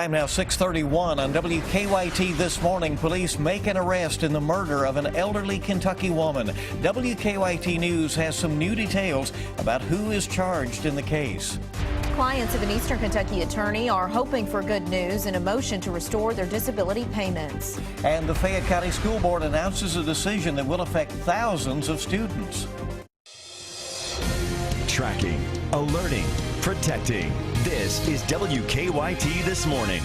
Time now 6:31 on WKYT this morning. Police make an arrest in the murder of an elderly Kentucky woman. WKYT News has some new details about who is charged in the case. Clients of an Eastern Kentucky attorney are hoping for good news in a motion to restore their disability payments. And the Fayette County School Board announces a decision that will affect thousands of students. Tracking, alerting, protecting. This is WKYT This Morning.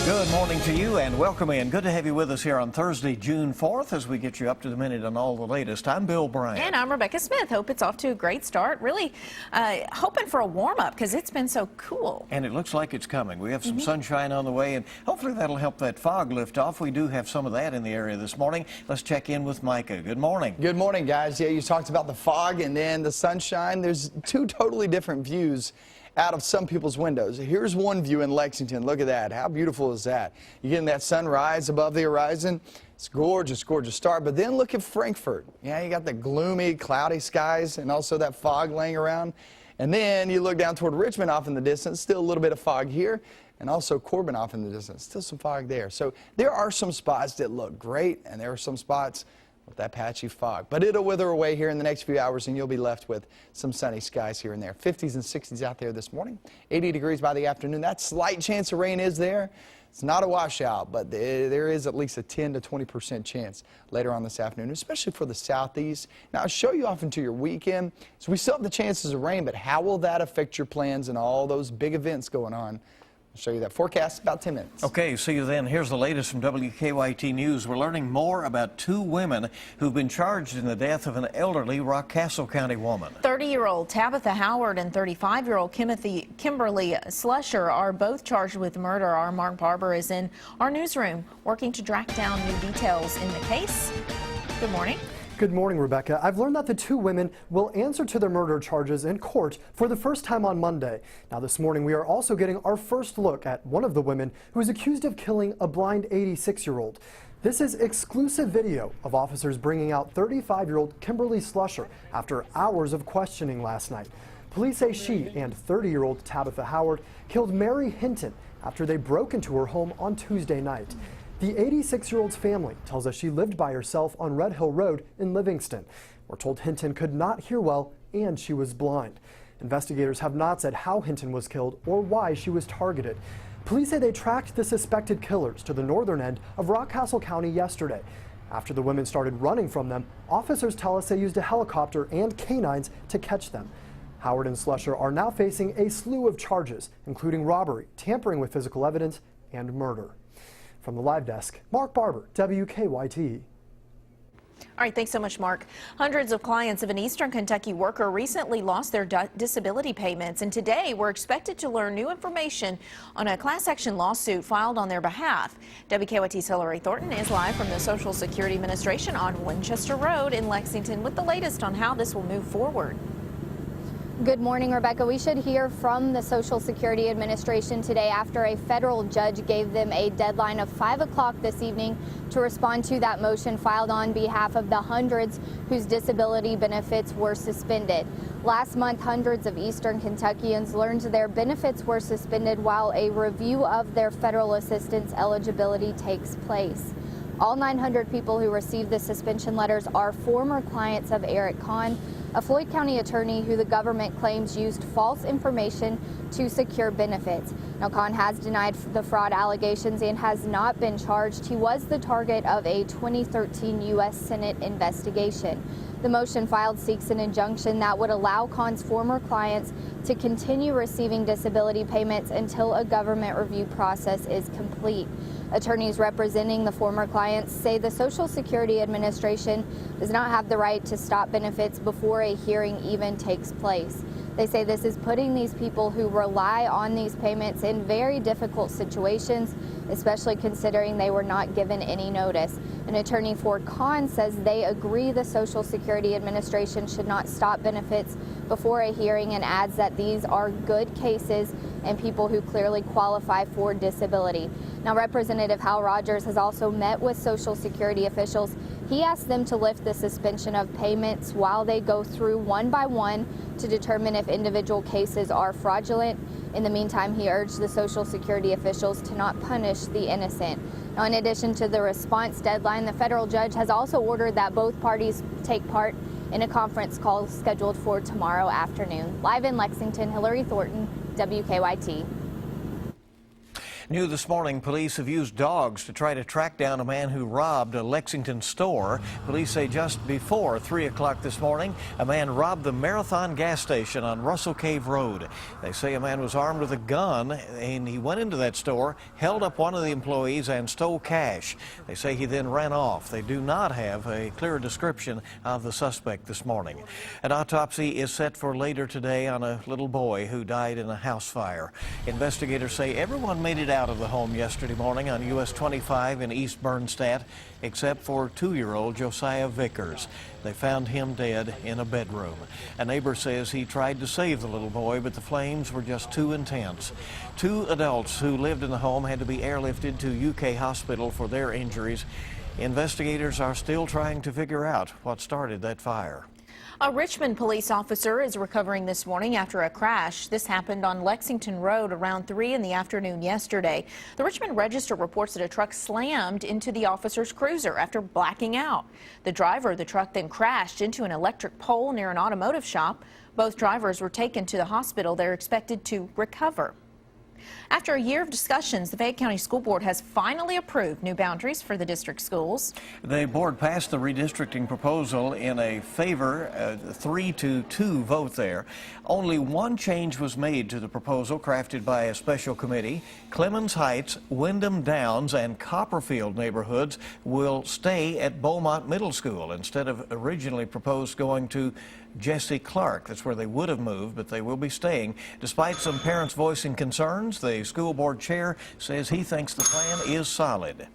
Good morning to you and welcome in. Good to have you with us here on Thursday, June 4th, as we get you up to the minute on all the latest. I'm Bill Bryant. And I'm Rebecca Smith. Hope it's off to a great start. Really hoping for a warm-up because it's been so cool. And it looks like it's coming. We have some sunshine on the way, and hopefully that'll help that fog lift off. We do have some of that in the area this morning. Let's check in with Micah. Good morning. Good morning, guys. Yeah, you talked about the fog and then the sunshine. There's two totally different views out of some people's windows. Here's one view in Lexington. Look at that. How beautiful is that? You're getting that sunrise above the horizon. It's gorgeous, gorgeous start. But then look at Frankfort. Yeah, you got the gloomy, cloudy skies and also that fog laying around. And then you look down toward Richmond off in the distance. Still a little bit of fog here. And also Corbin off in the distance. Still some fog there. So there are some spots that look great, and there are some spots with that patchy fog. But it'll wither away here in the next few hours, and you'll be left with some sunny skies here and there. 50s and 60s out there this morning. 80 degrees by the afternoon. That slight chance of rain is there. It's not a washout, but there is at least a 10 to 20% chance later on this afternoon, especially for the southeast. Now, I'll show you off into your weekend. So we still have the chances of rain, but how will that affect your plans and all those big events going on? I'll show you that forecast in about 10 minutes. Okay, see you then. Here's the latest from WKYT News. We're learning more about two women who've been charged in the death of an elderly Rockcastle County woman. 30-year-old Tabitha Howard and 35-year-old Kimberly Slusher are both charged with murder. Our Mark Barber is in our newsroom working to track down new details in the case. Good morning. Good morning, Rebecca. I've learned that the two women will answer to their murder charges in court for the first time on Monday. Now, this morning, we are also getting our first look at one of the women who is accused of killing a blind 86-year-old. This is exclusive video of officers bringing out 35-year-old Kimberly Slusher after hours of questioning last night. Police say she and 30-year-old Tabitha Howard killed Mary Hinton after they broke into her home on Tuesday night. The 86-year-old's family tells us she lived by herself on Red Hill Road in Livingston. We're told Hinton could not hear well and she was blind. Investigators have not said how Hinton was killed or why she was targeted. Police say they tracked the suspected killers to the northern end of Rockcastle County yesterday. After the women started running from them, officers tell us they used a helicopter and canines to catch them. Howard and Slusher are now facing a slew of charges, including robbery, tampering with physical evidence, and murder. From the live desk, Mark Barber, WKYT. All right, thanks so much, Mark. Hundreds of clients of an Eastern Kentucky worker recently lost their disability payments, and today we're expected to learn new information on a class action lawsuit filed on their behalf. WKYT's Hillary Thornton is live from the Social Security Administration on Winchester Road in Lexington with the latest on how this will move forward. Good morning, Rebecca. We should hear from the Social Security Administration today after a federal judge gave them a deadline of 5 o'clock this evening to respond to that motion filed on behalf of the hundreds whose disability benefits were suspended. Last month, hundreds of Eastern Kentuckians learned their benefits were suspended while a review of their federal assistance eligibility takes place. All 900 people who received the suspension letters are former clients of Eric Kahn, a Floyd County attorney who the government claims used false information to secure benefits. Now, Kahn has denied the fraud allegations and has not been charged. He was the target of a 2013 U.S. Senate investigation. The motion filed seeks an injunction that would allow Kahn's former clients to continue receiving disability payments until a government review process is complete. Attorneys representing the former clients say the Social Security Administration does not have the right to stop benefits before a hearing even takes place. They say this is putting these people who rely on these payments in very difficult situations, especially considering they were not given any notice. An attorney for Kahn says they agree the Social Security Administration should not stop benefits before a hearing and adds that these are good cases and people who clearly qualify for disability. Now, Representative Hal Rogers has also met with Social Security officials. He asked them to lift the suspension of payments while they go through one by one to determine if individual cases are fraudulent. In the meantime, he urged the Social Security officials to not punish the innocent. Now, in addition to the response deadline, the federal judge has also ordered that both parties take part in a conference call scheduled for tomorrow afternoon. Live in Lexington, Hillary Thornton, WKYT. New this morning, police have used dogs to try to track down a man who robbed a Lexington store. Police say just before 3 o'clock this morning, a man robbed the Marathon gas station on Russell Cave Road. They say a man was armed with a gun, and he went into that store, held up one of the employees, and stole cash. They say he then ran off. They do not have a clear description of the suspect this morning. An autopsy is set for later today on a little boy who died in a house fire. Investigators say everyone made it out of the home yesterday morning on US 25 in East Bernstadt, except for 2-year-old Josiah Vickers. They found him dead in a bedroom. A neighbor says he tried to save the little boy, but the flames were just too intense. 2 adults who lived in the home had to be airlifted to UK hospital for their injuries. Investigators are still trying to figure out what started that fire. A Richmond police officer is recovering this morning after a crash. This happened on Lexington Road around 3 in the afternoon yesterday. The Richmond Register reports that a truck slammed into the officer's cruiser after blacking out. The driver of the truck then crashed into an electric pole near an automotive shop. Both drivers were taken to the hospital. They're expected to recover. After a year of discussions, the Fayette County School Board has finally approved new boundaries for the district schools. The board passed the redistricting proposal in a favor 3-2 vote there. Only one change was made to the proposal crafted by a special committee. Clemens Heights, Wyndham Downs, and Copperfield neighborhoods will stay at Beaumont Middle School instead of originally proposed going to Jesse Clark. That's where they would have moved, but they will be staying. Despite some parents voicing concerns, the school board chair says he thinks the plan is solid.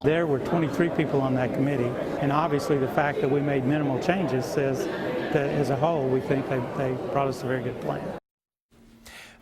There were 23 people on that committee, and obviously the fact that we made minimal changes says that as a whole we think they brought us a very good plan.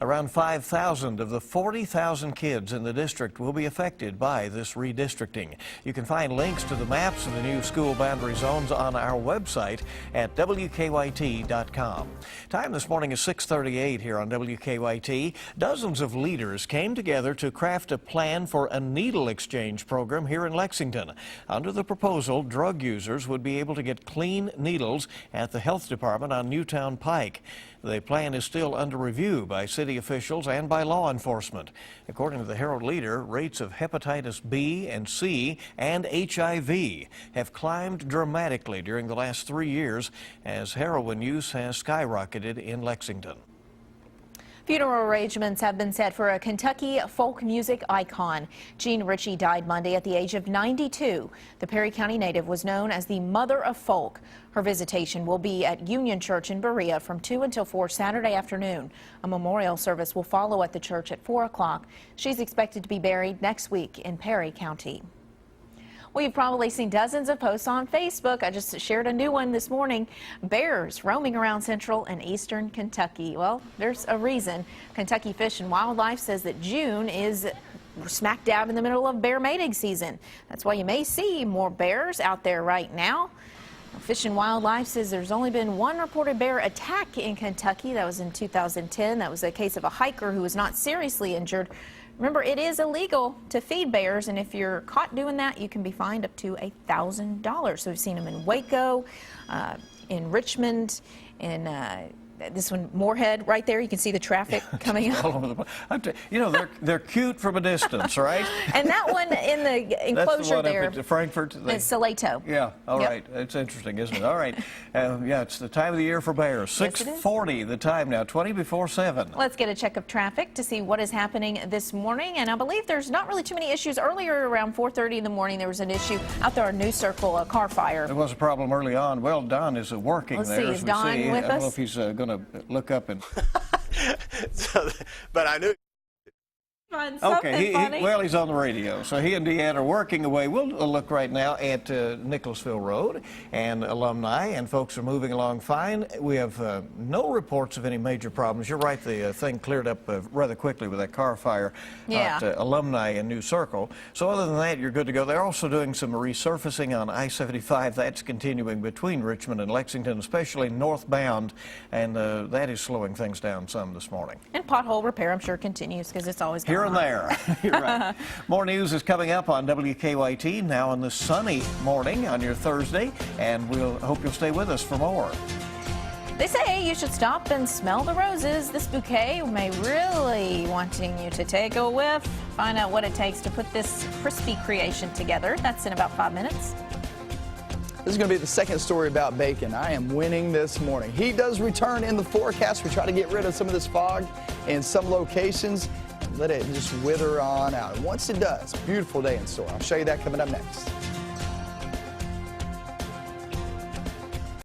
Around 5,000 of the 40,000 kids in the district will be affected by this redistricting. You can find links to the maps of the new school boundary zones on our website at WKYT.com. Time this morning is 6:38 here on WKYT. Dozens of leaders came together to craft a plan for a needle exchange program here in Lexington. Under the proposal, drug users would be able to get clean needles at the health department on Newtown Pike. The plan is still under review by city officials and by law enforcement. According to the Herald Leader, rates of hepatitis B and C and HIV have climbed dramatically during the last 3 years as heroin use has skyrocketed in Lexington. Funeral arrangements have been set for a Kentucky folk music icon. Jean Ritchie died Monday at the age of 92. The Perry County native was known as the Mother of Folk. Her visitation will be at Union Church in Berea from 2 until 4 Saturday afternoon. A memorial service will follow at the church at 4 o'clock. She's expected to be buried next week in Perry County. Well, you've probably seen dozens of posts on Facebook. I just shared a new one this morning. Bears roaming around central and eastern Kentucky. Well, there's a reason. Kentucky Fish and Wildlife says that June is smack dab in the middle of bear mating season. That's why you may see more bears out there right now. Fish and Wildlife says there's only been one reported bear attack in Kentucky. That was in 2010. That was a case of a hiker who was not seriously injured. Remember, it is illegal to feed bears, and if you're caught doing that, you can be fined up to $1,000. So we've seen them in Waco, in Richmond, in this one, Moorhead, right there. You can see the traffic coming up. All over the place. You know, they're cute from a distance, right? And that one in the enclosure That's the one there. Up at Frankfurt. It's Salento. Yeah, all Yep. right. It's interesting, isn't it? All right. Yeah, it's the time of the year for bears. Yes, it is. 6:40 the time now, 20 before 7. Let's get a check of traffic to see what is happening this morning. And I believe there's not really too many issues. Earlier around 4:30 in the morning, there was an issue out there on News Circle, a car fire. There was a problem early on. Well, Don is working Let's there. see, as is we Don see. with I don't us? know if he's going to look up and... But I knew Something funny. Well, he's on the radio, so he and Deanne are working away. We'll look right now at Nicholasville Road and alumni, and folks are moving along fine. We have no reports of any major problems. You're right, the thing cleared up rather quickly with that car fire at Alumni in New Circle. So other than that, you're good to go. They're also doing some resurfacing on I-75. That's continuing between Richmond and Lexington, especially northbound, and that is slowing things down some this morning. And pothole repair, I'm sure, continues because it's always going Here and on. there. You're right. More news is coming up on WKYT now on this sunny morning on your Thursday, and we'll hope you'll stay with us for more. They say you should stop and smell the roses. This bouquet may really wanting you to take a whiff. Find out what it takes to put this crispy creation together. That's in about 5 minutes. This is going to be the second story about bacon. I am winning this morning. Heat does return in the forecast. We try to get rid of some of this fog in some locations. Let it just wither on out. And once it does, beautiful day in store. I'll show you that coming up next.